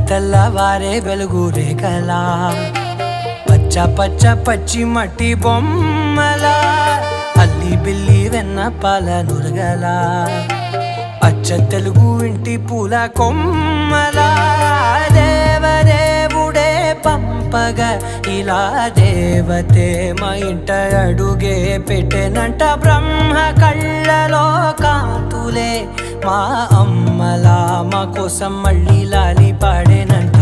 తెల్లవారే వెలుగు రేఖలా పచ్చ పచ్చ పచ్చి మట్టి బొమ్మలా అల్లి బిల్లి వెన్న పాల నురగలా అచ్చ తెలుగు ఇంటి పూల కొమ్మలా దేవదేవుడే పంపగా ఇలా దేవతే మా ఇంట అడుగే పెట్టెనంట బ్రహ్మ కళ్ళలో కాంతులే మా అమ్మలా మా కోసం మళ్ళీ లాలి పాడేనంట.